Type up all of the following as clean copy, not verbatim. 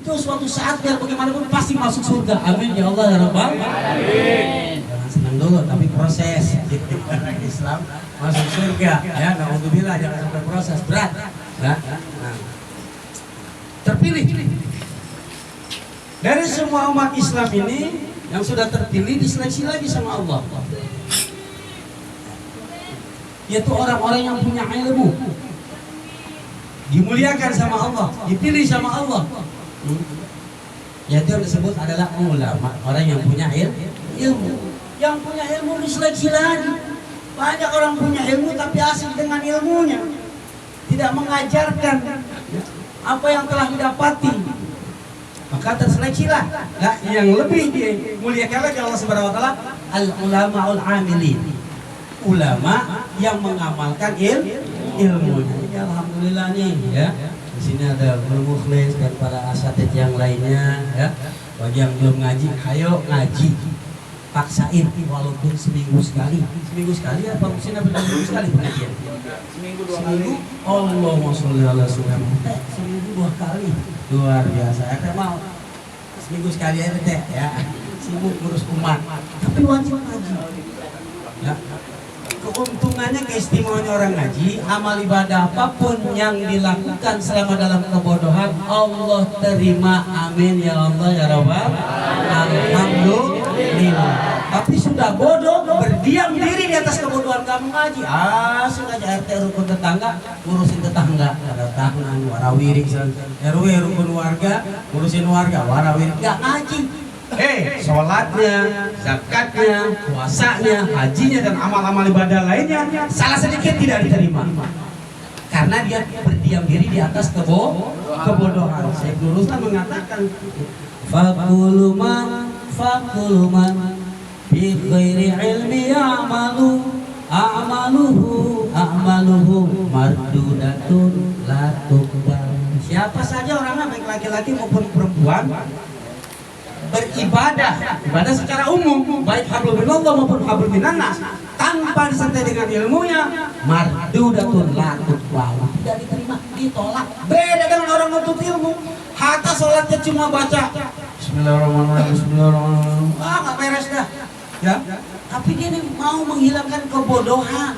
itu suatu saat biar bagaimanapun pasti masuk surga. Amin ya Allah ya Rabbal alamin. Jangan senang dulu tapi proses. Islam masuk surga ya, naudzubillah, jangan sampai proses berat. Nah, terpilih dari semua umat Islam ini yang sudah terpilih diseleksi lagi sama Allah, yaitu orang-orang yang punya ilmu, dimuliakan sama Allah, dipilih sama Allah. Yaitu yang disebut adalah ulama, orang yang punya ilmu. Yang punya ilmu diseleksi lagi. Banyak orang punya ilmu tapi asik dengan ilmunya, tidak mengajarkan apa yang telah didapati, maka terseleksilah. Nah, yang lebih dimuliakan lagi Allah Subhanahu wa taala, al-ulamaul amilin, ulama yang mengamalkan ilmunya. Ya, alhamdulillah nih ya. Di sini ada Guru Mukhlis dan para asatidz yang lainnya ya. Bagi yang belum ngaji, ayo ngaji. Paksain walaupun seminggu sekali. Seminggu sekali apa mungkin apa seminggu sekali pengajian? Seminggu 2 kali. Allahumma sholli ala sayyidina. Seminggu 2 kali. Luar biasa. Saya mau seminggu sekali aja teh ya. Sibuk ngurus umat. Tapi wajib ngaji. Ya. Keuntungannya, keistimewaannya orang ngaji, amal ibadah apapun yang dilakukan selama dalam kebodohan Allah terima. Amin ya Allah ya Rabbal alhamdulillah. Tapi sudah bodoh berdiam diri di atas kebodohan, kamu ngaji sudah aja RT rukun tetangga ngurusin tetangga, tetangga warawiri, RW rukun warga ngurusin warga warawiri, nggak ngaji. Sholatnya, zakatnya, puasanya, hajinya, dan amal-amal ibadah lainnya salah sedikit tidak diterima karena dia berdiam diri di atas kebodohan. Syekh Nur Ruslan mengatakan, fakuluman bi ghairi ilmi a'maluhu mardudatun la tuqbal. Siapa saja orangnya, baik laki-laki maupun perempuan, beribadah, ibadah secara umum, baik hablum minallah maupun hablum minannas, tanpa disertai dengan ilmunya, mardudatun la tuqbal, tidak diterima, ditolak. Beda dengan orang menuntut ilmu, hatta sholatnya cuma baca Bismillahirrahmanirrahim, Bismillahirrahmanirrahim, nggak beres dah ya. Tapi dia mau menghilangkan kebodohan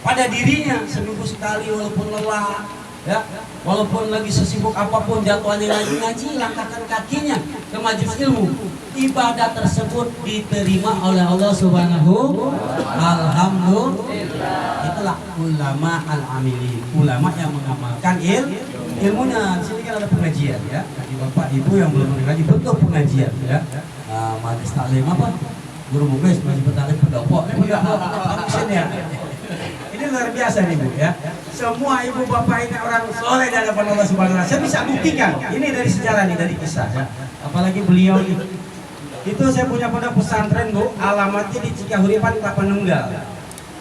pada dirinya, seminggu sekali walaupun lelah ya, walaupun lagi sesibuk apapun jadwalnya ngaji, langkahkan kakinya ke majelis ilmu, ibadah tersebut diterima oleh Allah Subhanahu alhamdulillah. Itulah ulama al-amili, ulama yang mengamalkan ilmunya. Di sini kan ada pengajian ya, bagi bapak ibu yang belum mengaji, betul pengajian ya. Majelis taklim apa? Guru Mukhlis, majelis taklim pendopo. Ya. Ini luar biasa nih Bu ya. Semua ibu bapak ini orang soleh di hadapan Allah Subhanahu wa taala. Saya bisa buktikan. Ini dari sejarah nih, dari kisah ya. Apalagi beliau ini. Itu saya punya pondok pesantren Bu, alamatnya di Cikahuripan, Tapanunggal.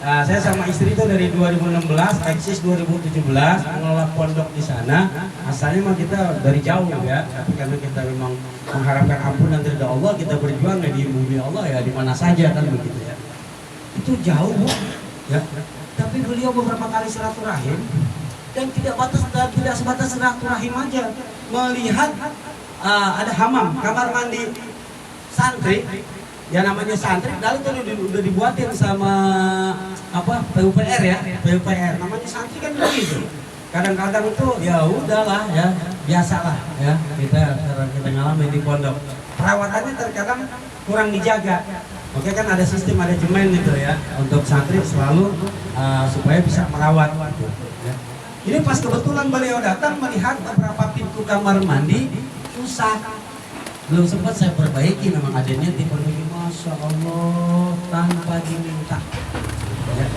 Nah, saya sama istri itu dari 2016, eksis 2017 mengelola pondok di sana. Asalnya mah kita dari jauh ya, tapi karena kita memang mengharapkan ampunan dari Allah, kita berjuang di bumi Allah ya, di mana saja kan begitu ya. Itu jauh Bu ya. Tapi beliau beberapa kali silaturahim, dan tidak sebatas silaturahim aja, melihat ada hamam, kamar mandi santri, ya namanya santri, lalu itu udah dibuatin sama apa PUPR ya, PUPR, namanya santri kan begitu. Kadang-kadang itu ya udahlah ya, biasalah ya, kita ngalamin di pondok. Perawatannya terkadang kurang dijaga. Oke kan ada sistem manajemen gitu ya untuk santri selalu supaya bisa merawat gitu, ya. Ini pas kebetulan beliau datang melihat beberapa pintu kamar mandi rusak, belum sempat saya perbaiki, memang adanya diperbaiki, masya Allah tanpa diminta ya.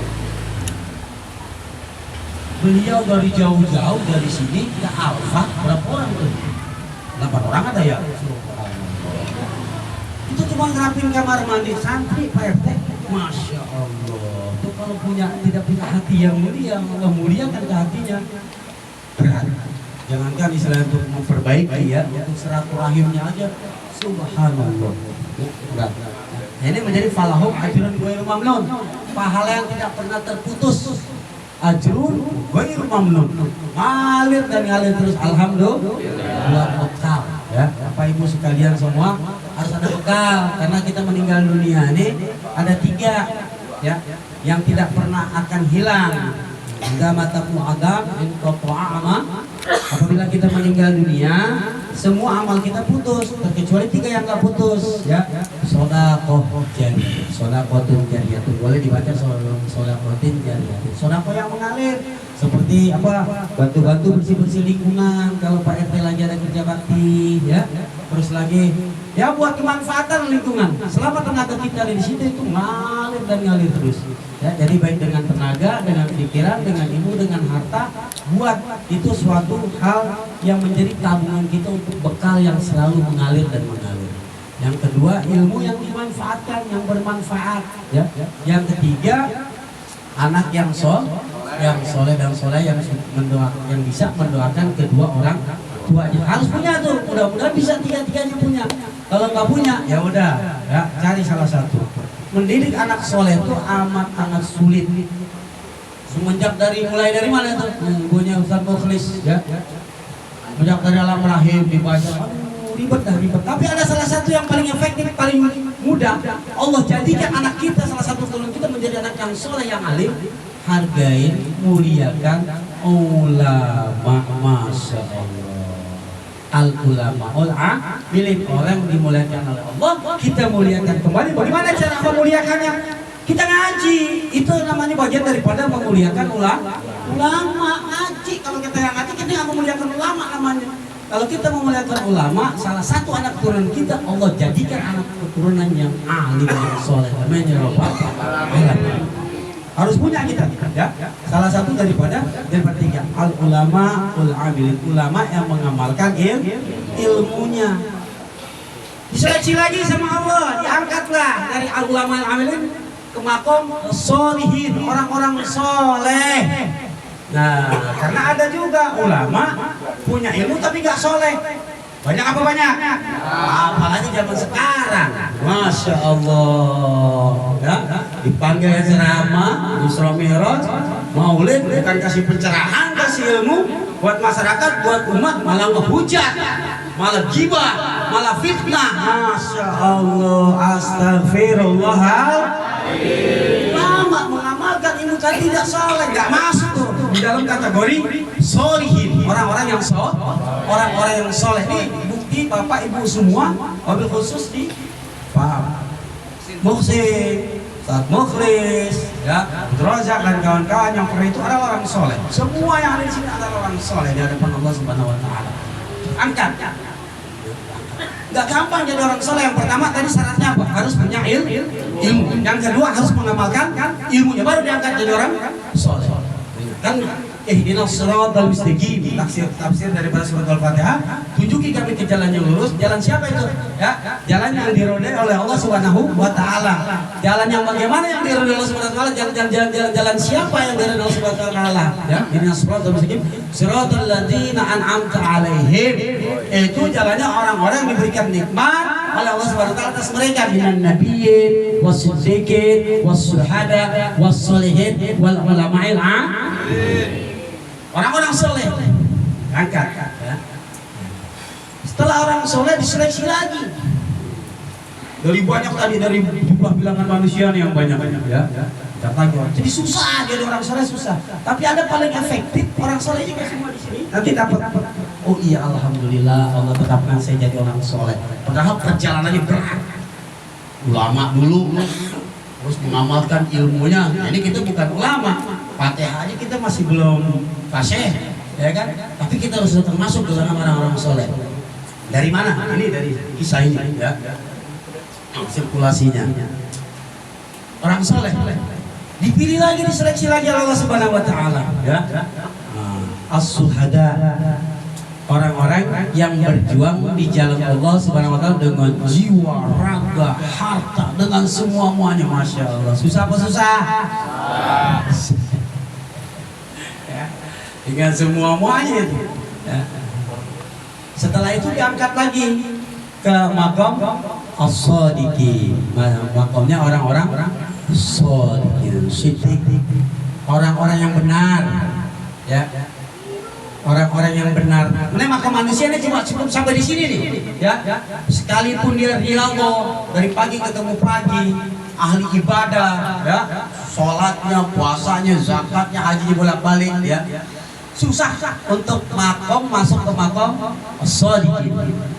Beliau dari jauh-jauh dari sini ke Alfa, berapa orang tuh? 8 orang ada ya. Itu cuma ngerapin kamar mandi santri Pak RT. Masya Allah. Itu kalau tidak punya hati yang mulia, memuliakan ke hatinya, berat. Jangankan istilah untuk memperbaiki ya, untuk silaturahimnya aja, subhanallah, berat. Nah, ini menjadi falahum ajrun ghairu mamnun, pahala yang tidak pernah terputus. Ajrun ghairu mamnun, ngalir dan ngalir terus, alhamdulillah, kekal. Bapak Ibu sekalian semua harus ada bekal, karena kita meninggal dunia ini ada 3 ya yang tidak pernah akan hilang. Hingga matamu adam apabila kita meninggal dunia, semua amal kita putus, terkecuali 3 yang nggak putus ya. Sodakoh jariyah, sodakotun jariyah, boleh dibaca sodakotin jariyah, sodako yang mengalir seperti apa, bantu-bantu bersih-bersih lingkungan kalau Pak RT lagi ada kerja bakti ya. Terus lagi ya buat kemanfaatan lingkungan, selama tenaga kita di situ itu ngalir dan ngalir terus ya. Jadi baik dengan tenaga, dengan pikiran, dengan ilmu, dengan harta, buat itu suatu hal yang menjadi tabungan kita untuk bekal yang selalu mengalir dan mengalir. Yang kedua, ilmu yang dimanfaatkan, yang bermanfaat ya. Yang ketiga, anak yang soleh dan soleh yang bisa mendoakan kedua orang tuanya. Harus punya tuh, mudah-mudahan bisa 3-tiganya punya. Kalau nggak punya ya udah ya, cari salah satu. Mendidik anak soleh itu amat sulit. Semenjak mulai dari mana tuh? Ibunya Ustaz Mukhlis ya. Semenjak dari alam rahim dibaca, ribet. Tapi ada salah satu yang paling efektif, paling mudah. Allah jadikan anak kita, salah satu turun kita menjadi anak yang soleh, yang alim. Hargain, muliakan ulama, masya Allah. Al ulama, milik orang dimuliakan oleh Allah, kita muliakan kembali. Bagaimana cara memuliakannya? Kita ngaji, itu namanya bagian daripada memuliakan ulama. Ngaji, kalau kita yang ngaji, kita nggak memuliakan ulama namanya. Kalau kita memuliakan ulama, salah satu anak turunan kita, Allah jadikan anak keturunan yang alim, yang soleh. Namanya Rabbah. Harus punya kita ya. Salah satu daripada 3 al ulama ul amilin, ulama yang mengamalkan ilmunya. Diseleksi lagi sama Allah, diangkatlah dari al ulama al amilin ke makom sholihin, orang-orang soleh. Nah, karena ada juga ulama punya ilmu tapi nggak soleh. Banyak apa banyak? Apalagi zaman sekarang, masya Allah ya, dipanggil ceramah, Isra Mi'raj, maulid, bukan kasih pencerahan, kasih ilmu buat masyarakat, buat umat, malah ngehujat, malah gibah, malah fitnah. Masya Allah, astagfirullahaladzim. Lama mengamalkan ilmu tadi tidak soleh, nggak masuk tuh di dalam kategori solihin, orang-orang yang soleh. Ini bukti Bapak Ibu semua, wabil khusus di Pak Muhsin, Ustaz Mukhlis, ya, Drozak dan kawan-kawan yang pernah itu adalah orang soleh. Semua yang ada di sini adalah orang soleh di hadapan Allah Subhanahu Wa Taala. Angkat. Nggak gampang jadi orang soleh. Yang pertama tadi syaratnya apa? Harus punya ilmu. Yang kedua harus mengamalkan ilmunya, baru diangkat jadi orang soleh. Kan ihdinas siratal mustaqim, tafsir daripada surat Al-Fatihah, tunjuki kami ke jalan yang lurus. Jalan siapa itu? Ya, jalan yang diridhoi oleh Allah Subhanahu wa taala. Jalan yang bagaimana yang diridhoi Allah Subhanahu wa taala? Jalan siapa yang diridhoi Allah Subhanahu wa taala? Ya, ihdinas siratal mustaqim, siratal ladzina an'amta 'alaihim. Itu jalannya orang-orang yang diberikan nikmat oleh Allah Subhanahu wa taala atas mereka, minan nabiyyin was-siddiqin was-syuhada was-sholihin wal ulama'il 'amilin. Orang-orang soleh angkat ya. Setelah orang soleh diseleksi lagi dari banyak tadi, dari jumlah bilangan manusia yang banyak ya. Jadi susah jadi orang soleh, susah. Tapi ada paling efektif orang soleh juga semua di sini. Nanti dapat. Oh iya, alhamdulillah Allah tetapkan saya jadi orang soleh. Padahal perjalanannya berat. Ulama dulu, terus mengamalkan ilmunya. Jadi kita bukan ulama. Fatihah aja kita masih belum fasih, ya kan? Tapi kita harus termasuk dalam orang-orang soleh. Dari mana? Ini dari kisah ini, ya. Sirkulasinya. Orang soleh dipilih lagi, diseleksi lagi oleh Allah Subhanahu Wa Taala, ya. As-suhada, orang-orang yang berjuang di jalan Allah Subhanahu Wa Taala dengan jiwa, raga, harta, dengan semuanya, masya Allah. Susah apa susah? Dengan semuanya itu. Ya. Setelah itu diangkat lagi ke makam as-shadiqin. Makamnya orang-orang shadiqin, siddiq, orang-orang yang benar. Ya. orang-orang yang benar. Nah, maka manusia ini cuma cukup sampai di sini nih, ya. Sekalipun dia bilang dari pagi ketemu pagi, ahli ibadah, ya, sholatnya, puasanya, zakatnya, hajinya bolak-balik, ya. Susah untuk masuk ke makom as-shadiqin.